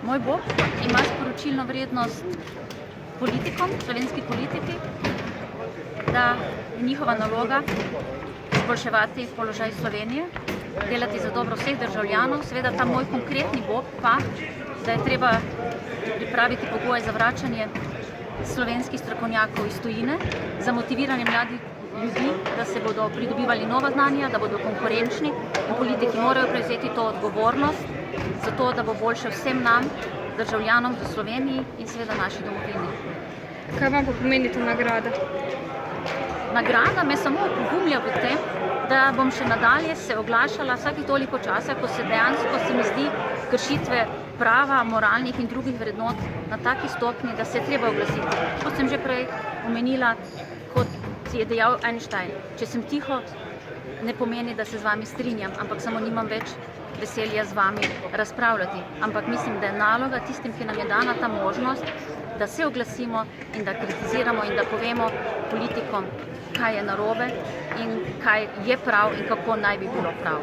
Moj Bob ima sporočilno vrednost politikom, slovenski politiki, da je njihova naloga izboljševati položaj Slovenije, delati za dobro vseh državljanov. Seveda ta moj konkretni Bob pa, da je treba pripraviti pogoje za vračanje slovenskih strokovnjakov iz tujine, za motiviranje mladih ljudi, da se bodo pridobivali nova znanja, da bodo konkurenčni in politiki morajo prevzeti to odgovornost, zato da bo boljše vsem nam, državljanom v Sloveniji in seveda naši domovini. Kaj vam pa pomeni ta nagrada? Nagrada me samo opogumlja v tem, da bom še nadalje se oglašala vsakih toliko časa, ko se dejansko, se mi zdi, kršitve prava, moralnih in drugih vrednot na taki stopni, da se je treba oglasiti. Kot sem že prej omenila, kot je dejal Einstein, če sem tiho, ne pomeni, da se z vami strinjam, ampak samo nimam več veselja z vami razpravljati. Ampak mislim, da je naloga tistim, ki nam je dana ta možnost, da se oglasimo in da kritiziramo in da povemo politikom, kaj je narobe in kaj je prav in kako naj bi bilo prav.